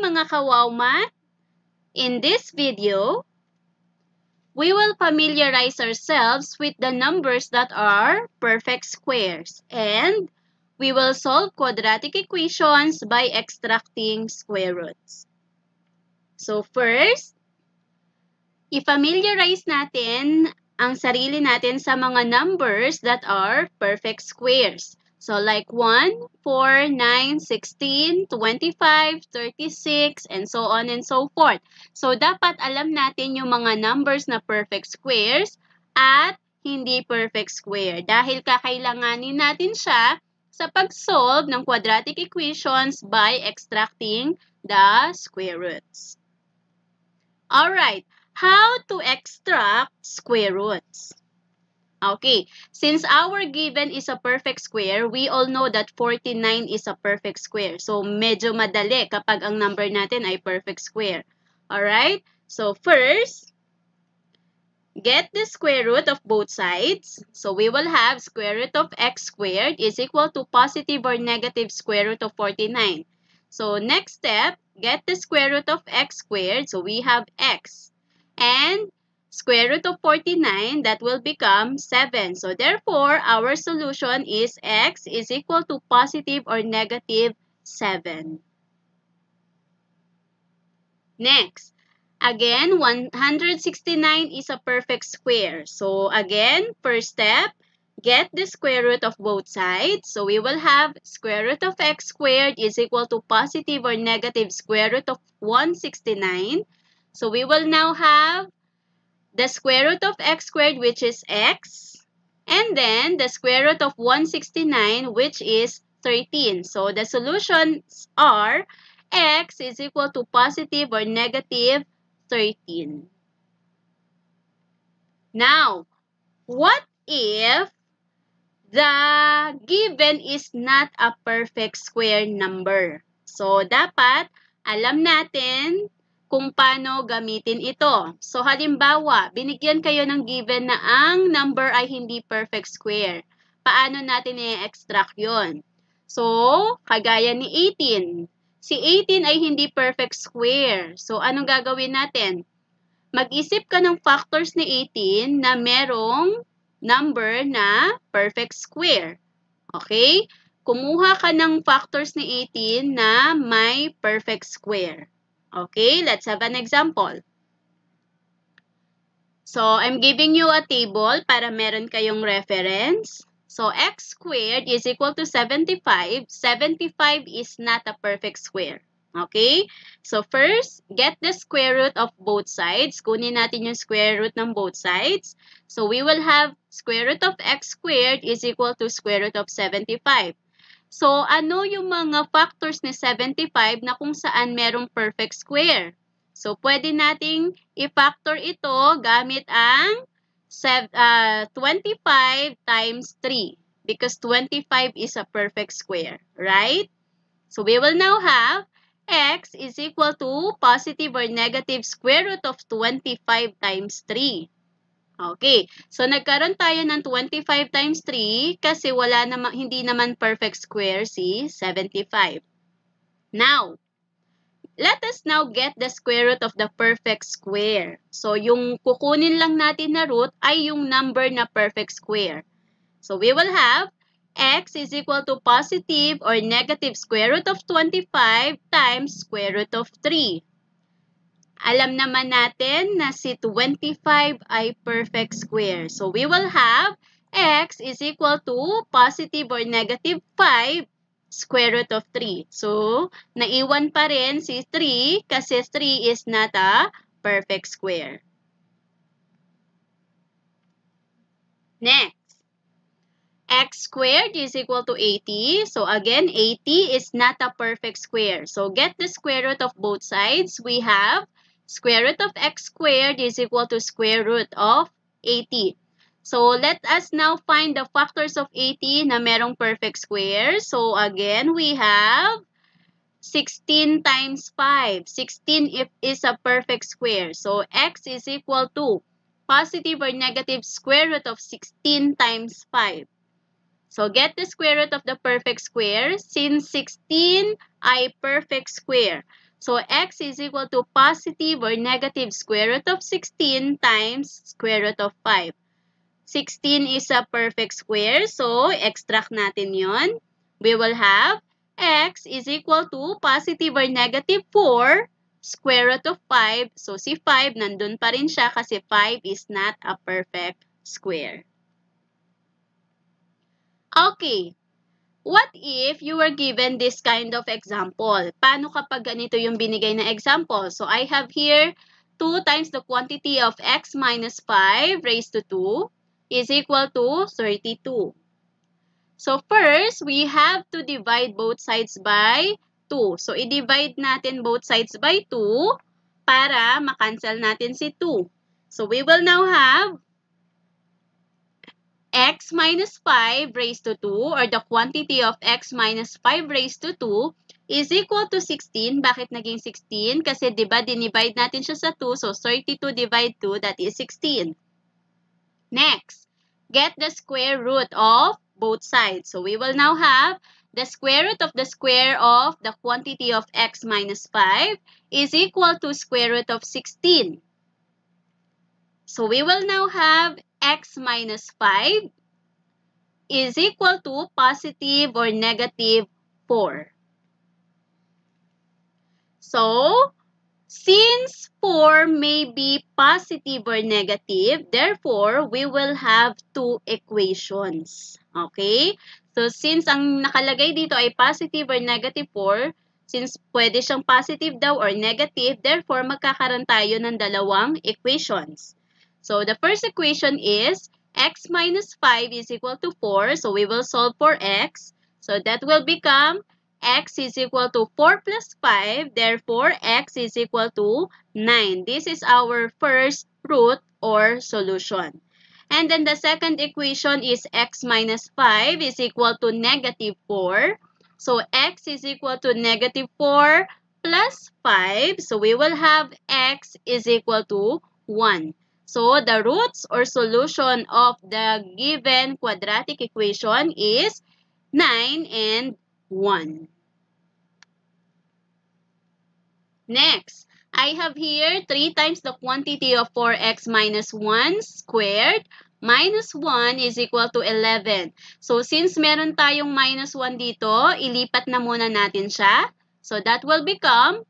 mga kawawma, in this video, we will familiarize ourselves with the numbers that are perfect squares, and we will solve quadratic equations by extracting square roots. So first, i-familiarize natin ang sarili natin sa mga numbers that are perfect squares. So like 1, 4, 9, 16, 25, 36, and so on and so forth. So dapat alam natin yung mga numbers na perfect squares at hindi perfect square dahil kakailanganin natin siya sa pag-solve ng quadratic equations by extracting the square roots. Alright, how to extract square roots? Okay, since our given is a perfect square, we all know that 49 is a perfect square. So, medyo madali kapag ang number natin ay perfect square. Alright, so first, get the square root of both sides. So, we will have square root of x squared is equal to positive or negative square root of 49. So, next step, get the square root of x squared. So, we have x. And square root of 49, that will become 7. So, therefore, our solution is x is equal to positive or negative 7. Next, again, 169 is a perfect square. So, again, first step, get the square root of both sides. So, we will have square root of x squared is equal to positive or negative square root of 169. So, we will now have the square root of x squared, which is x, and then the square root of 169, which is 13. So, the solutions are x is equal to positive or negative 13. Now, what if the given is not a perfect square number? So, dapat alam natin kung paano gamitin ito. So, halimbawa, binigyan kayo ng given na ang number ay hindi perfect square. Paano natin i-extract yon? So, kagaya ni 18. Si 18 ay hindi perfect square. So, anong gagawin natin? Mag-isip ka ng factors ni 18 na merong number na perfect square. Okay? Kumuha ka ng factors ni 18 na may perfect square. Okay, let's have an example. So, I'm giving you a table para meron kayong reference. So, x squared is equal to 75. 75 is not a perfect square. Okay? So, first, get the square root of both sides. Kunin natin yung square root ng both sides. So, we will have square root of x squared is equal to square root of 75. So, ano yung mga factors ni 75 na kung saan merong perfect square? So, pwede nating i-factor ito gamit ang 25 times 3 because 25 is a perfect square, right? So, we will now have x is equal to positive or negative square root of 25 times 3. Okay, so nagkaroon tayo ng 25 times 3 kasi hindi naman perfect square si 75. Now, let us now get the square root of the perfect square. So, yung kukunin lang natin na root ay yung number na perfect square. So, we will have x is equal to positive or negative square root of 25 times square root of 3. Alam naman natin na si 25 ay perfect square. So, we will have x is equal to positive or negative 5 square root of 3. So, naiwan pa rin si 3 kasi 3 is not a perfect square. Next, x squared is equal to 80. So, again, 80 is not a perfect square. So, get the square root of both sides. We have square root of x squared is equal to square root of 80. So, let us now find the factors of 80 na merong perfect square. So, again, we have 16 times 5. 16 is a perfect square. So, x is equal to positive or negative square root of 16 times 5. So, get the square root of the perfect square since 16 ay perfect square. So, x is equal to positive or negative square root of 16 times square root of 5. 16 is a perfect square, so extract natin yon. We will have x is equal to positive or negative 4 square root of 5. So, si 5, nandun pa rin siya kasi 5 is not a perfect square. Okay. What if you were given this kind of example? Paano kapag ganito yung binigay na example? So, I have here 2 times the quantity of x minus 5 raised to 2 is equal to 32. So, first, we have to divide both sides by 2. So, i-divide natin both sides by 2 para makancel natin si 2. So, we will now have x minus 5 raised to 2 or the quantity of x minus 5 raised to 2 is equal to 16. Bakit naging 16? Kasi diba dinivide natin siya sa 2. So 32 divide 2, that is 16. Next, get the square root of both sides. So we will now have the square root of the square of the quantity of x minus 5 is equal to square root of 16. So we will now have x minus 5 is equal to positive or negative 4. So, since 4 may be positive or negative, therefore, we will have two equations. Okay? So, since ang nakalagay dito ay positive or negative 4, since pwede siyang positive daw or negative, therefore, magkakaroon tayo ng dalawang equations. So, the first equation is x minus 5 is equal to 4. So, we will solve for x. So, that will become x is equal to 4 plus 5. Therefore, x is equal to 9. This is our first root or solution. And then the second equation is x minus 5 is equal to negative 4. So, x is equal to negative 4 plus 5. So, we will have x is equal to 1. So, the roots or solution of the given quadratic equation is 9 and 1. Next, I have here 3 times the quantity of 4x minus 1 squared minus 1 is equal to 11. So, since meron tayong minus 1 dito, ilipat na muna natin siya. So, that will become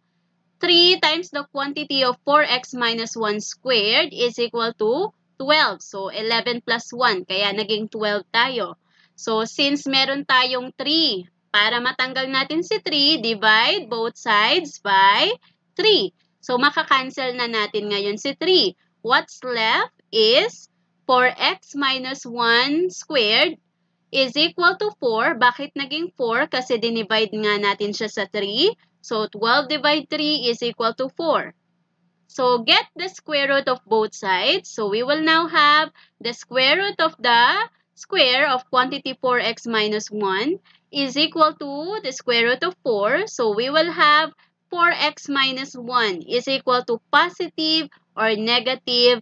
3 times the quantity of 4x minus 1 squared is equal to 12. So, 11 plus 1. Kaya naging 12 tayo. So, since meron tayong 3, para matanggal natin si 3, divide both sides by 3. So, makakancel na natin ngayon si 3. What's left is 4x minus 1 squared is equal to 4. Bakit naging 4? Kasi dinivide nga natin siya sa 3. So, 12 divided 3 is equal to 4. So, get the square root of both sides. So, we will now have the square root of the square of quantity 4x minus 1 is equal to the square root of 4. So, we will have 4x minus 1 is equal to positive or negative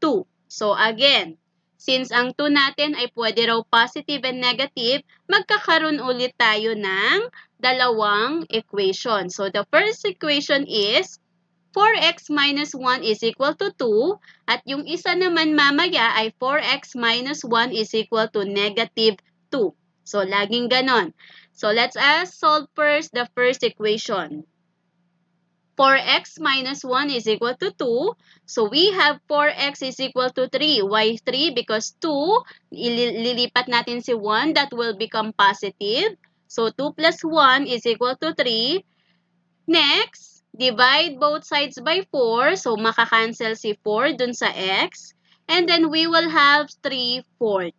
2. So, again, since ang 2 natin ay pwede raw positive and negative, magkakaroon ulit tayo ng dalawang equation. So, the first equation is 4x minus 1 is equal to 2. At yung isa naman mamaya ay 4x minus 1 is equal to negative 2. So, laging ganon. So, let's solve first the first equation. 4x minus 1 is equal to 2. So, we have 4x is equal to 3. Why 3? Because 2, ililipat natin si 1, that will become positive. So, 2 plus 1 is equal to 3. Next, divide both sides by 4. So, makakancel si 4 dun sa x. And then, we will have 3/4.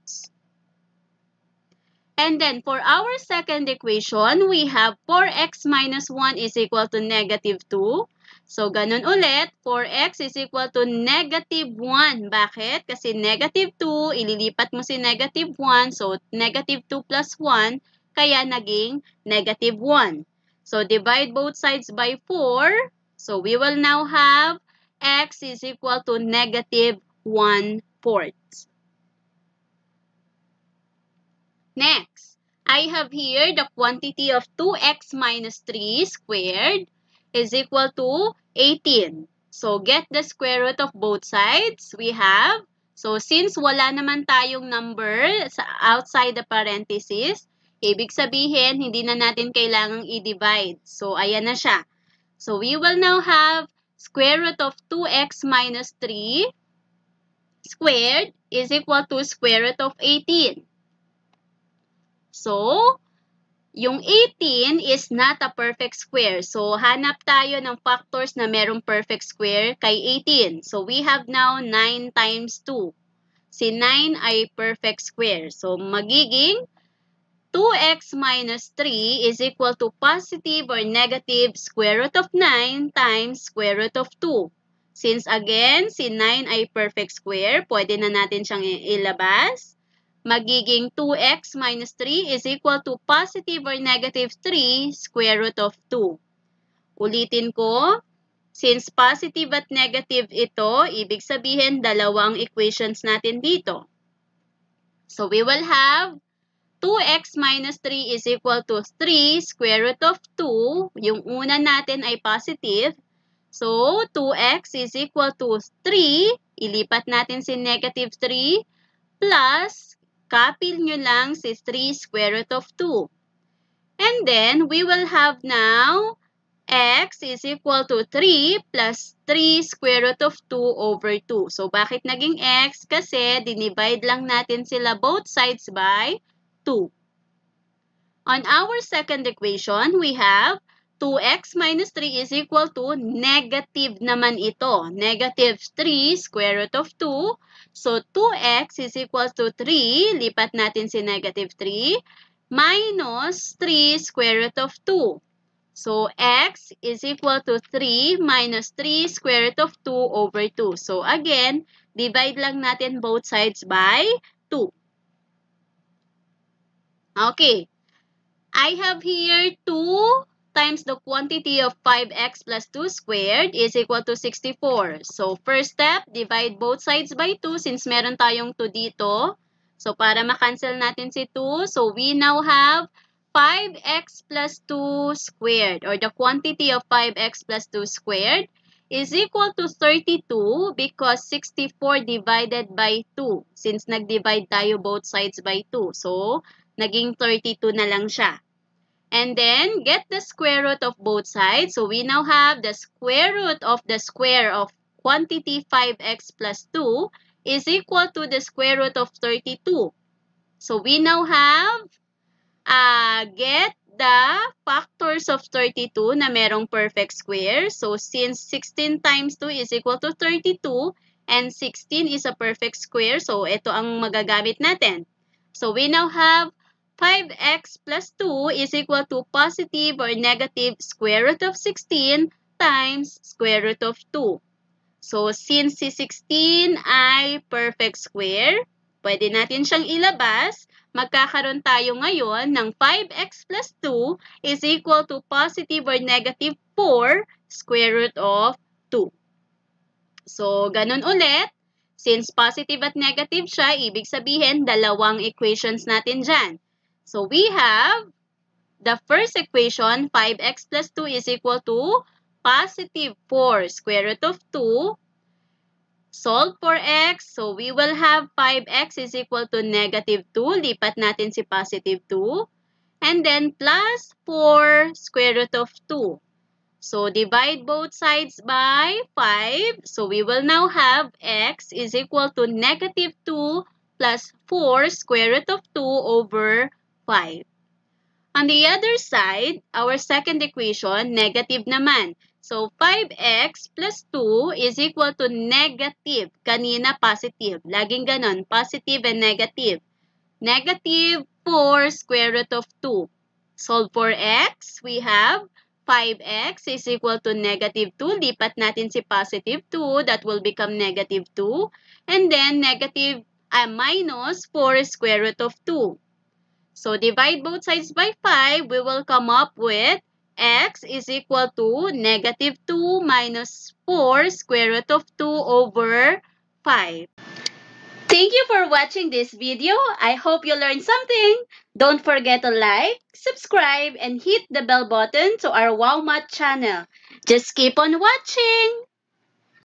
And then, for our second equation, we have 4x minus 1 is equal to negative 2. So, ganun ulit, 4x is equal to negative 1. Bakit? Kasi negative 2, ililipat mo si negative 1. So, negative 2 plus 1, kaya naging negative 1. So, divide both sides by 4. So, we will now have x is equal to negative 1/4. Next, I have here the quantity of 2x minus 3 squared is equal to 18. So, get the square root of both sides. We have, so since wala naman tayong number outside the parenthesis, ibig sabihin, hindi na natin kailangang i-divide. So, ayan na siya. So, we will now have square root of 2x minus 3 squared is equal to square root of 18. So, yung 18 is not a perfect square. So, hanap tayo ng factors na merong perfect square kay 18. So, we have now 9 times 2. Si 9 ay perfect square. So, magiging 2x minus 3 is equal to positive or negative square root of 9 times square root of 2. Since again, si 9 ay perfect square, pwede na natin siyang ilabas. Magiging 2x minus 3 is equal to positive or negative 3 square root of 2. Ulitin ko, since positive at negative ito, ibig sabihin dalawang equations natin dito. So we will have 2x minus 3 is equal to 3 square root of 2. Yung una natin ay positive. So 2x is equal to 3. Ilipat natin si negative 3 plus copy nyo lang si 3 square root of 2. And then, we will have now x is equal to 3 plus 3 square root of 2 over 2. So, bakit naging x? Kasi, dinivide lang natin sila both sides by 2. On our second equation, we have 2x minus 3 is equal to negative naman ito. Negative 3 square root of 2. So, 2x is equal to 3. Lipat natin si negative 3. Minus 3 square root of 2. So, x is equal to 3 minus 3 square root of 2 over 2. So, again, divide lang natin both sides by 2. Okay. I have here 2 times the quantity of 5x plus 2 squared is equal to 64. So, first step, divide both sides by 2 since meron tayong 2 dito. So, para makancel natin si 2, so we now have 5x plus 2 squared or the quantity of 5x plus 2 squared is equal to 32 because 64 divided by 2 since nag-divide tayo both sides by 2. So, naging 32 na lang siya. And then, get the square root of both sides. So, we now have the square root of the square of quantity 5x plus 2 is equal to the square root of 32. So, we now have, get the factors of 32 na merong perfect square. So, since 16 times 2 is equal to 32 and 16 is a perfect square, so ito ang magagamit natin. So, we now have 5x plus 2 is equal to positive or negative square root of 16 times square root of 2. So, since si 16 ay perfect square, pwede natin siyang ilabas. Magkakaroon tayo ngayon ng 5x plus 2 is equal to positive or negative 4 square root of 2. So, ganun ulit. Since positive at negative siya, ibig sabihin dalawang equations natin dyan. So, we have the first equation, 5x plus 2 is equal to positive 4 square root of 2. Solve for x. So, we will have 5x is equal to negative 2. Lipat natin si positive 2. And then, plus 4 square root of 2. So, divide both sides by 5. So, we will now have x is equal to negative 2 plus 4 square root of 2 over 5. On the other side, our second equation, negative naman. So, 5x plus 2 is equal to negative. Kanina, positive. Laging ganon, positive and negative. Negative 4 square root of 2. Solve for x, we have 5x is equal to negative 2. Lipat natin si positive 2. That will become negative 2. And then, minus 4 square root of 2. So, divide both sides by 5. We will come up with x is equal to negative 2 minus 4 square root of 2 over 5. Thank you for watching this video. I hope you learned something. Don't forget to like, subscribe, and hit the bell button to our Wow Math channel. Just keep on watching!